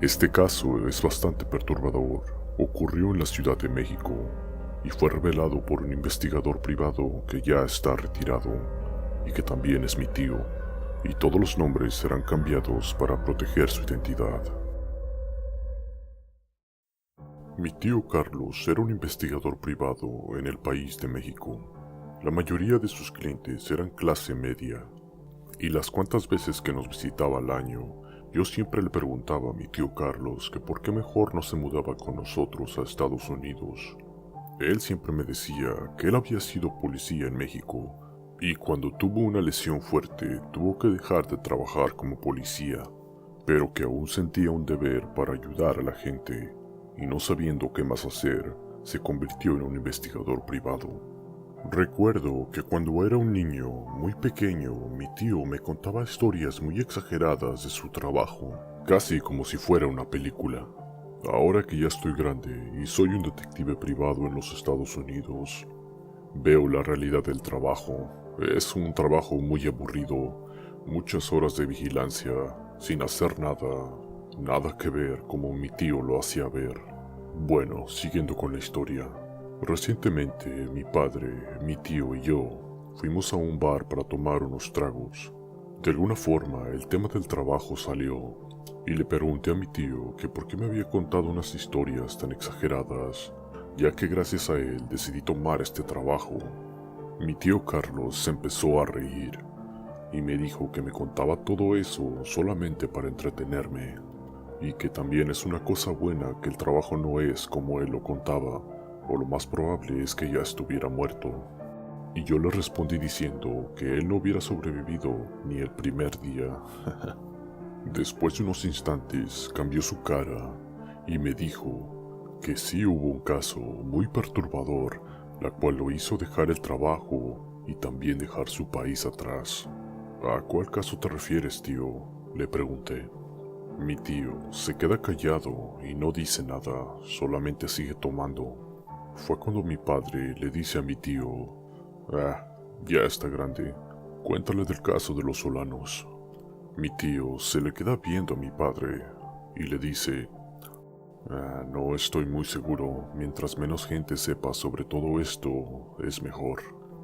Este caso es bastante perturbador. Ocurrió en la Ciudad de México y fue revelado por un investigador privado que ya está retirado y que también es mi tío, y todos los nombres serán cambiados para proteger su identidad. Mi tío Carlos era un investigador privado en el país de México. La mayoría de sus clientes eran clase media, y las cuantas veces que nos visitaba al año, yo siempre le preguntaba a mi tío Carlos que por qué mejor no se mudaba con nosotros a Estados Unidos. Él siempre me decía que él había sido policía en México, y cuando tuvo una lesión fuerte tuvo que dejar de trabajar como policía, pero que aún sentía un deber para ayudar a la gente, y no sabiendo qué más hacer, se convirtió en un investigador privado. Recuerdo que cuando era un niño muy pequeño, mi tío me contaba historias muy exageradas de su trabajo, casi como si fuera una película. Ahora que ya estoy grande y soy un detective privado en los Estados Unidos, veo la realidad del trabajo. Es un trabajo muy aburrido, muchas horas de vigilancia, sin hacer nada, nada que ver como mi tío lo hacía ver. Bueno, siguiendo con la historia. Recientemente, mi padre, mi tío y yo fuimos a un bar para tomar unos tragos. De alguna forma, el tema del trabajo salió, y le pregunté a mi tío que por qué me había contado unas historias tan exageradas, ya que gracias a él decidí tomar este trabajo. Mi tío Carlos se empezó a reír, y me dijo que me contaba todo eso solamente para entretenerme, y que también es una cosa buena que el trabajo no es como él lo contaba, o lo más probable es que ya estuviera muerto. Y yo le respondí diciendo que él no hubiera sobrevivido ni el primer día. Después de unos instantes cambió su cara y me dijo que sí hubo un caso muy perturbador, la cual lo hizo dejar el trabajo y también dejar su país atrás. ¿A cuál caso te refieres, tío?, le pregunté. Mi tío se queda callado y no dice nada, solamente sigue tomando. Fue cuando mi padre le dice a mi tío: ya está grande, cuéntale del caso de los Solanos. Mi tío se le queda viendo a mi padre y le dice: no estoy muy seguro, mientras menos gente sepa sobre todo esto, es mejor.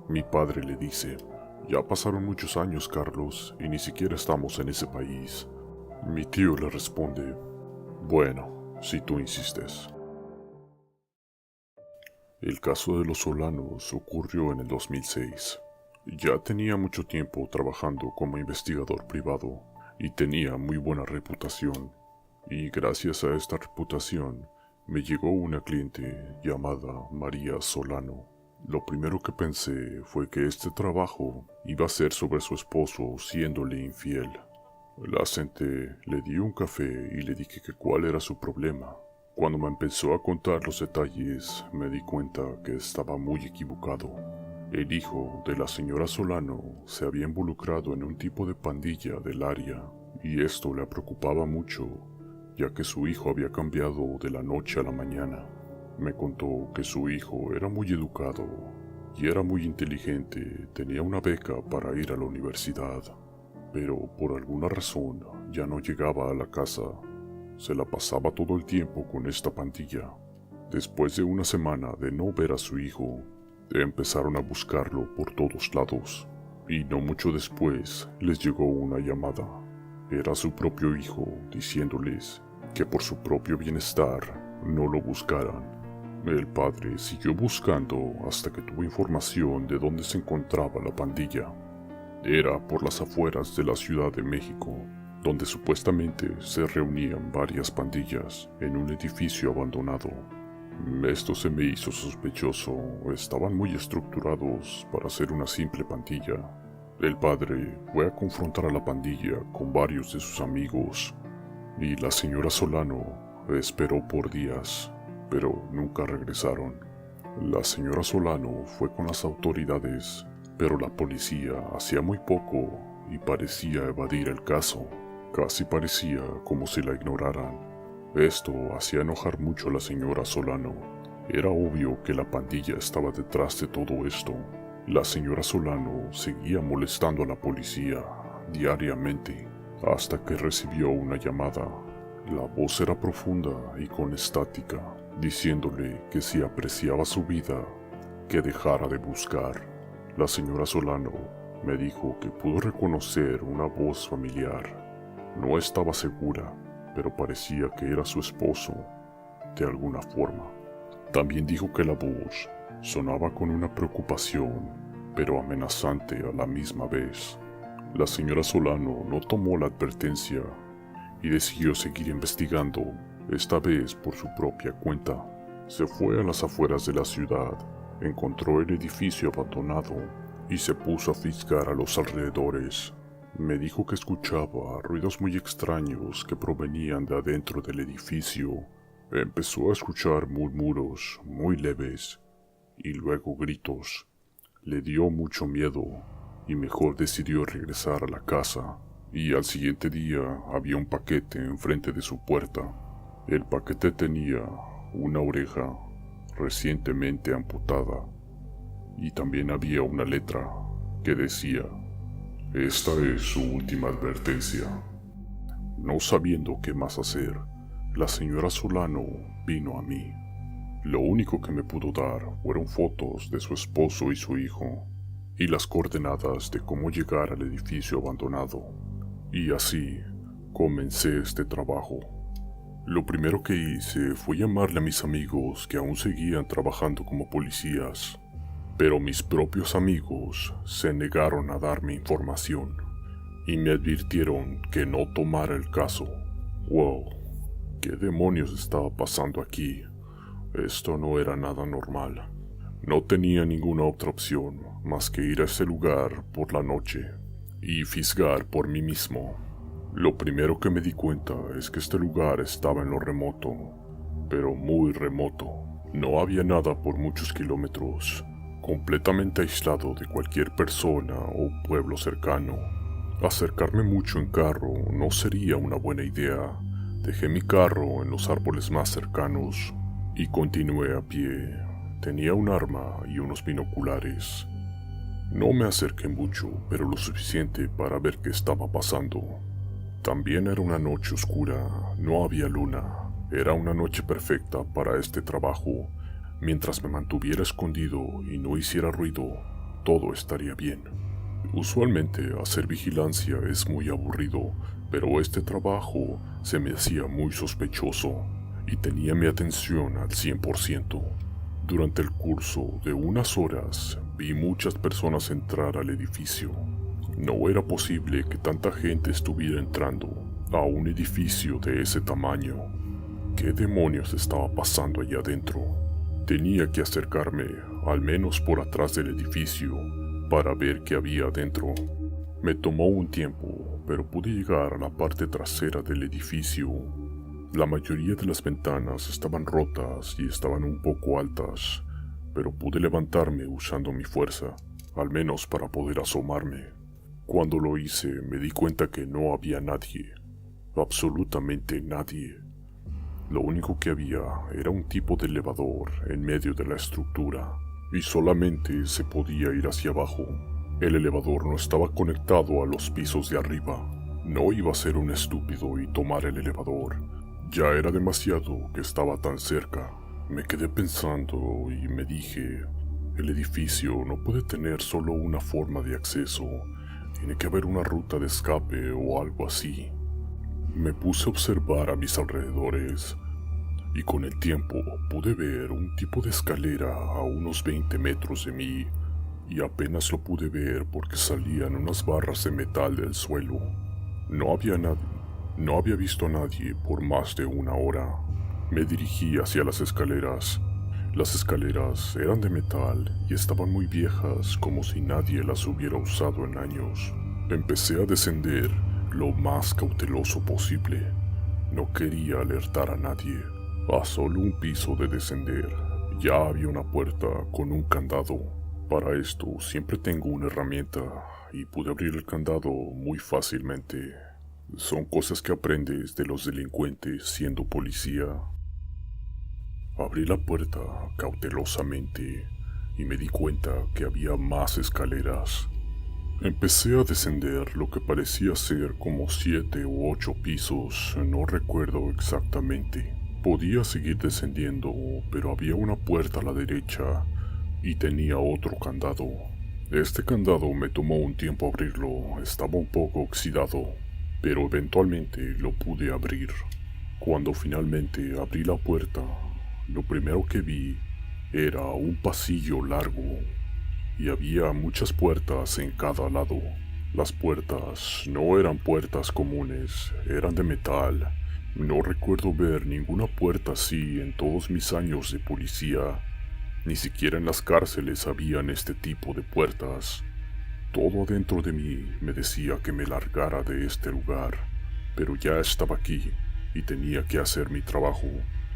Mi padre le dice: ya pasaron muchos años, Carlos, y ni siquiera estamos en ese país. Mi tío le responde: bueno, si tú insistes. El caso de los Solanos ocurrió en el 2006. Ya tenía mucho tiempo trabajando como investigador privado y tenía muy buena reputación. Y gracias a esta reputación me llegó una cliente llamada María Solano. Lo primero que pensé fue que este trabajo iba a ser sobre su esposo siéndole infiel. La senté, le di un café y le dije que cuál era su problema. Cuando me empezó a contar los detalles, me di cuenta que estaba muy equivocado. El hijo de la señora Solano se había involucrado en un tipo de pandilla del área, y esto le preocupaba mucho, ya que su hijo había cambiado de la noche a la mañana. Me contó que su hijo era muy educado y era muy inteligente, tenía una beca para ir a la universidad, pero por alguna razón ya no llegaba a la casa. Se la pasaba todo el tiempo con esta pandilla. Después de una semana de no ver a su hijo, empezaron a buscarlo por todos lados, y no mucho después les llegó una llamada. Era su propio hijo diciéndoles que por su propio bienestar no lo buscaran. El padre siguió buscando hasta que tuvo información de dónde se encontraba la pandilla. Era por las afueras de la Ciudad de México, donde supuestamente se reunían varias pandillas en un edificio abandonado. Esto se me hizo sospechoso, estaban muy estructurados para ser una simple pandilla. El padre fue a confrontar a la pandilla con varios de sus amigos, y la señora Solano esperó por días, pero nunca regresaron. La señora Solano fue con las autoridades, pero la policía hacía muy poco y parecía evadir el caso. Casi parecía como si la ignoraran. Esto hacía enojar mucho a la señora Solano. Era obvio que la pandilla estaba detrás de todo esto. La señora Solano seguía molestando a la policía diariamente, hasta que recibió una llamada. La voz era profunda y con estática, diciéndole que si apreciaba su vida, que dejara de buscar. La señora Solano me dijo que pudo reconocer una voz familiar. No estaba segura, pero parecía que era su esposo, de alguna forma. También dijo que la voz sonaba con una preocupación, pero amenazante a la misma vez. La señora Solano no tomó la advertencia y decidió seguir investigando, esta vez por su propia cuenta. Se fue a las afueras de la ciudad, encontró el edificio abandonado y se puso a fisgar a los alrededores. Me dijo que escuchaba ruidos muy extraños que provenían de adentro del edificio. Empezó a escuchar murmuros muy leves y luego gritos. Le dio mucho miedo y mejor decidió regresar a la casa. Y al siguiente día había un paquete enfrente de su puerta. El paquete tenía una oreja recientemente amputada y también había una letra que decía: esta es su última advertencia. No sabiendo qué más hacer, la señora Solano vino a mí. Lo único que me pudo dar fueron fotos de su esposo y su hijo, y las coordenadas de cómo llegar al edificio abandonado. Y así comencé este trabajo. Lo primero que hice fue llamarle a mis amigos que aún seguían trabajando como policías, pero mis propios amigos se negaron a darme información y me advirtieron que no tomara el caso. Wow, ¿qué demonios estaba pasando aquí? Esto no era nada normal. No tenía ninguna otra opción más que ir a ese lugar por la noche y fisgar por mí mismo. Lo primero que me di cuenta es que este lugar estaba en lo remoto, pero muy remoto. No había nada por muchos kilómetros, completamente aislado de cualquier persona o pueblo cercano. Acercarme mucho en carro no sería una buena idea. Dejé mi carro en los árboles más cercanos y continué a pie. Tenía un arma y unos binoculares. No me acerqué mucho, pero lo suficiente para ver qué estaba pasando. También era una noche oscura, no había luna. Era una noche perfecta para este trabajo. Mientras me mantuviera escondido y no hiciera ruido, todo estaría bien. Usualmente hacer vigilancia es muy aburrido, pero este trabajo se me hacía muy sospechoso y tenía mi atención al 100%. Durante el curso de unas horas vi muchas personas entrar al edificio. No era posible que tanta gente estuviera entrando a un edificio de ese tamaño. ¿Qué demonios estaba pasando allá adentro? Tenía que acercarme, al menos por atrás del edificio, para ver qué había adentro. Me tomó un tiempo, pero pude llegar a la parte trasera del edificio. La mayoría de las ventanas estaban rotas y estaban un poco altas, pero pude levantarme usando mi fuerza, al menos para poder asomarme. Cuando lo hice, me di cuenta que no había nadie, absolutamente nadie. Lo único que había era un tipo de elevador en medio de la estructura, y solamente se podía ir hacia abajo. El elevador no estaba conectado a los pisos de arriba. No iba a ser un estúpido y tomar el elevador. Ya era demasiado que estaba tan cerca. Me quedé pensando y me dije, el edificio no puede tener solo una forma de acceso. Tiene que haber una ruta de escape o algo así. Me puse a observar a mis alrededores y con el tiempo pude ver un tipo de escalera a unos 20 metros de mí y apenas lo pude ver porque salían unas barras de metal del suelo. No había visto a nadie por más de una hora. Me dirigí hacia las escaleras. Las escaleras eran de metal y estaban muy viejas, como si nadie las hubiera usado en años. Empecé a descender lo más cauteloso posible. No quería alertar a nadie. A solo un piso de descender, ya había una puerta con un candado. Para esto siempre tengo una herramienta y pude abrir el candado muy fácilmente. Son cosas que aprendes de los delincuentes siendo policía. Abrí la puerta cautelosamente y me di cuenta que había más escaleras. Empecé a descender lo que parecía ser como 7 u 8 pisos, no recuerdo exactamente. Podía seguir descendiendo, pero había una puerta a la derecha y tenía otro candado. Este candado me tomó un tiempo abrirlo, estaba un poco oxidado, pero eventualmente lo pude abrir. Cuando finalmente abrí la puerta, lo primero que vi era un pasillo largo y había muchas puertas en cada lado. Las puertas no eran puertas comunes, eran de metal. No recuerdo ver ninguna puerta así en todos mis años de policía. Ni siquiera en las cárceles habían este tipo de puertas. Todo adentro de mí me decía que me largara de este lugar, pero ya estaba aquí y tenía que hacer mi trabajo.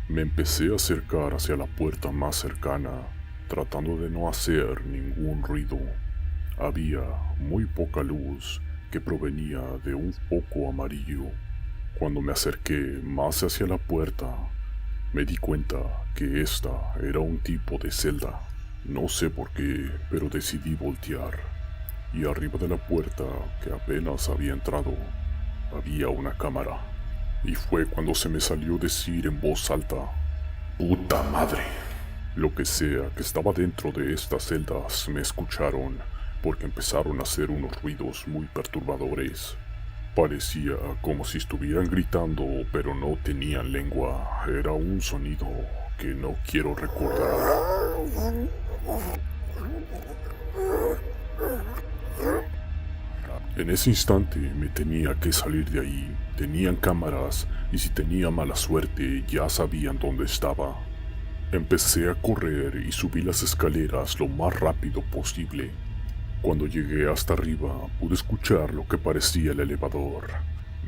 Me empecé a acercar hacia la puerta más cercana, tratando de no hacer ningún ruido. Había muy poca luz que provenía de un foco amarillo. Cuando me acerqué más hacia la puerta, me di cuenta que esta era un tipo de celda. No sé por qué, pero decidí voltear. Y arriba de la puerta, que apenas había entrado, había una cámara. Y fue cuando se me salió decir en voz alta: ¡Puta madre! Lo que sea que estaba dentro de estas celdas me escucharon, porque empezaron a hacer unos ruidos muy perturbadores. Parecía como si estuvieran gritando, pero no tenían lengua. Era un sonido que no quiero recordar. En ese instante me tenía que salir de ahí. Tenían cámaras y si tenía mala suerte ya sabían dónde estaba. Empecé a correr y subí las escaleras lo más rápido posible. Cuando llegué hasta arriba, pude escuchar lo que parecía el elevador.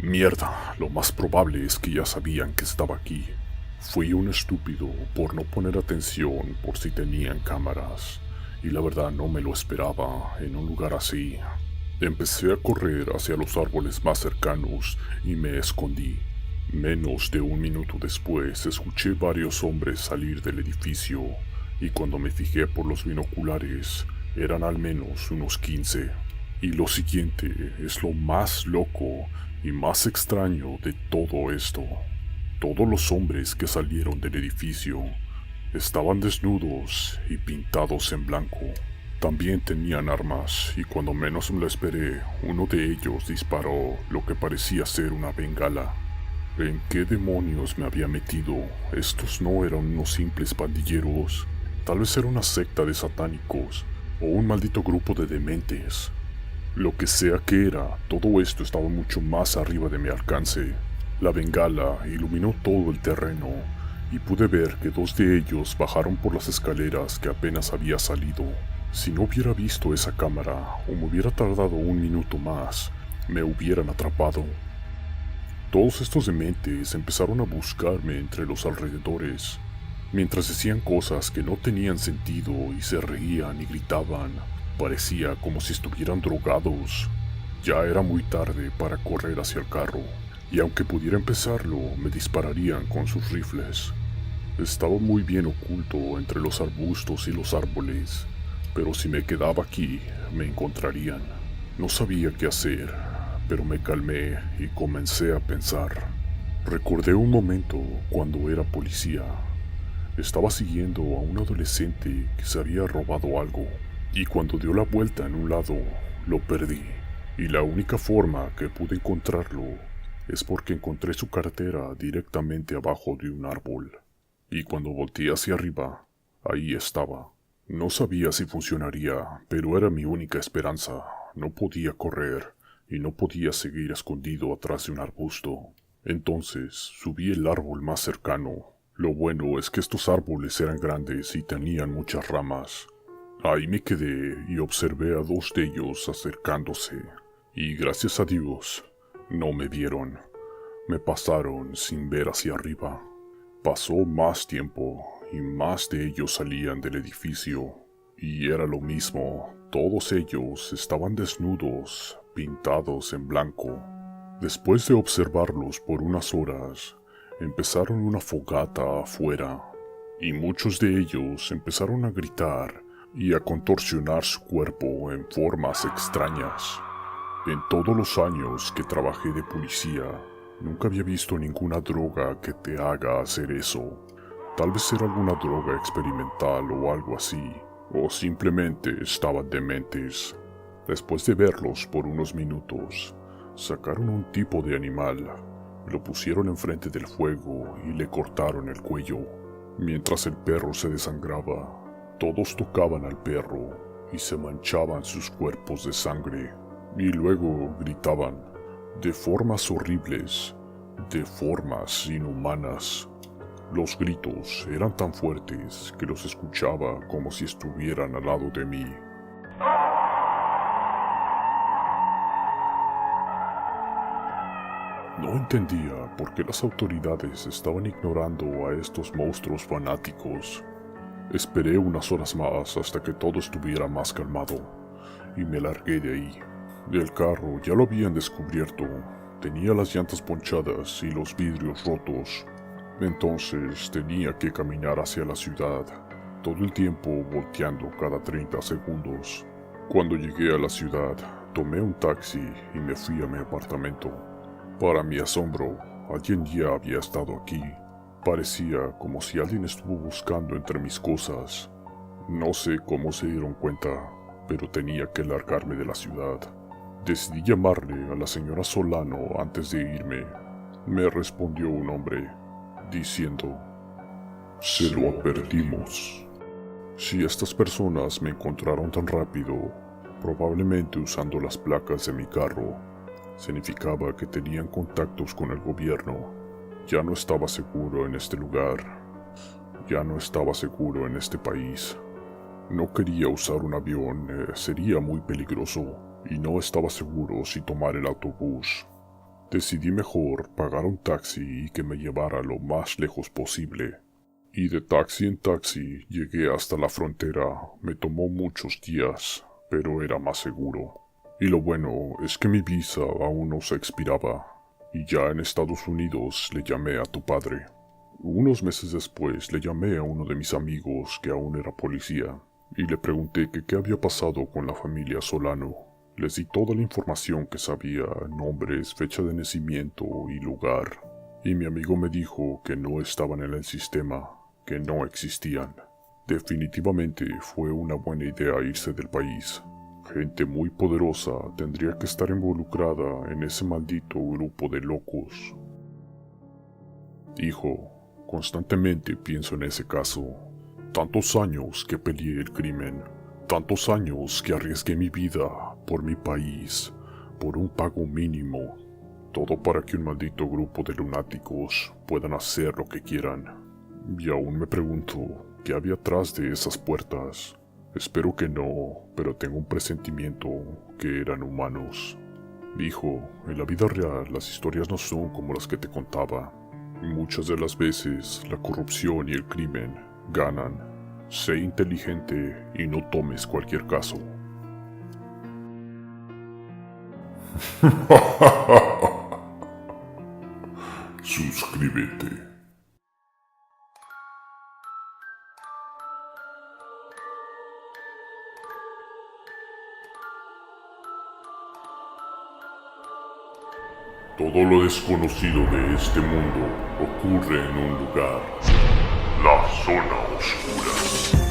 Mierda, lo más probable es que ya sabían que estaba aquí. Fui un estúpido por no poner atención por si tenían cámaras, y la verdad no me lo esperaba en un lugar así. Empecé a correr hacia los árboles más cercanos y me escondí. Menos de un minuto después escuché varios hombres salir del edificio, y cuando me fijé por los binoculares, eran al menos unos 15. Y lo siguiente es lo más loco y más extraño de todo esto. Todos los hombres que salieron del edificio estaban desnudos y pintados en blanco. También tenían armas y cuando menos me lo esperé, uno de ellos disparó lo que parecía ser una bengala. ¿En qué demonios me había metido? Estos no eran unos simples pandilleros. Tal vez era una secta de satánicos o un maldito grupo de dementes. Lo que sea que era, todo esto estaba mucho más arriba de mi alcance. La bengala iluminó todo el terreno y pude ver que dos de ellos bajaron por las escaleras que apenas había salido. Si no hubiera visto esa cámara o me hubiera tardado un minuto más, me hubieran atrapado. Todos estos dementes empezaron a buscarme entre los alrededores, mientras decían cosas que no tenían sentido y se reían y gritaban. Parecía como si estuvieran drogados. Ya era muy tarde para correr hacia el carro, y aunque pudiera empezarlo, me dispararían con sus rifles. Estaba muy bien oculto entre los arbustos y los árboles, pero si me quedaba aquí, me encontrarían. No sabía qué hacer, pero me calmé y comencé a pensar. Recordé un momento cuando era policía. Estaba siguiendo a un adolescente que se había robado algo, y cuando dio la vuelta en un lado, lo perdí. Y la única forma que pude encontrarlo es porque encontré su cartera directamente abajo de un árbol. Y cuando volteé hacia arriba, ahí estaba. No sabía si funcionaría, pero era mi única esperanza. No podía correr y no podía seguir escondido atrás de un arbusto. Entonces subí el árbol más cercano. Lo bueno es que estos árboles eran grandes y tenían muchas ramas. Ahí me quedé y observé a dos de ellos acercándose. Y gracias a Dios, no me vieron. Me pasaron sin ver hacia arriba. Pasó más tiempo y más de ellos salían del edificio. Y era lo mismo, todos ellos estaban desnudos, pintados en blanco. Después de observarlos por unas horas, empezaron una fogata afuera, y muchos de ellos empezaron a gritar y a contorsionar su cuerpo en formas extrañas. En todos los años que trabajé de policía, nunca había visto ninguna droga que te haga hacer eso. Tal vez era alguna droga experimental o algo así, o simplemente estaban dementes. Después de verlos por unos minutos, sacaron un tipo de animal, lo pusieron enfrente del fuego y le cortaron el cuello. Mientras el perro se desangraba, todos tocaban al perro y se manchaban sus cuerpos de sangre, y luego gritaban, de formas horribles, de formas inhumanas. Los gritos eran tan fuertes que los escuchaba como si estuvieran al lado de mí. No entendía por qué las autoridades estaban ignorando a estos monstruos fanáticos. Esperé unas horas más hasta que todo estuviera más calmado y me largué de ahí. El carro ya lo habían descubierto, tenía las llantas ponchadas y los vidrios rotos. Entonces tenía que caminar hacia la ciudad, todo el tiempo volteando cada 30 segundos. Cuando llegué a la ciudad, tomé un taxi y me fui a mi apartamento. Para mi asombro, alguien ya había estado aquí. Parecía como si alguien estuvo buscando entre mis cosas. No sé cómo se dieron cuenta, pero tenía que largarme de la ciudad. Decidí llamarle a la señora Solano antes de irme. Me respondió un hombre, diciendo, «Se lo advertimos». Si estas personas me encontraron tan rápido, probablemente usando las placas de mi carro, significaba que tenían contactos con el gobierno. Ya no estaba seguro en este lugar. Ya no estaba seguro en este país. No quería usar un avión, sería muy peligroso, y no estaba seguro si tomar el autobús. Decidí mejor pagar un taxi y que me llevara lo más lejos posible. Y de taxi en taxi llegué hasta la frontera. Me tomó muchos días, pero era más seguro. Y lo bueno es que mi visa aún no se expiraba, y ya en Estados Unidos le llamé a tu padre. Unos meses después le llamé a uno de mis amigos que aún era policía, y le pregunté que qué había pasado con la familia Solano. Les di toda la información que sabía, nombres, fecha de nacimiento y lugar, y mi amigo me dijo que no estaban en el sistema, que no existían. Definitivamente fue una buena idea irse del país. Gente muy poderosa tendría que estar involucrada en ese maldito grupo de locos. Hijo, constantemente pienso en ese caso. Tantos años que peleé el crimen, tantos años que arriesgué mi vida por mi país, por un pago mínimo, todo para que un maldito grupo de lunáticos puedan hacer lo que quieran. Y aún me pregunto, ¿qué había atrás de esas puertas? Espero que no, pero tengo un presentimiento que eran humanos. Hijo, en la vida real las historias no son como las que te contaba. Muchas de las veces la corrupción y el crimen ganan. Sé inteligente y no tomes cualquier caso. Suscríbete. Todo lo desconocido de este mundo ocurre en un lugar, la zona oscura.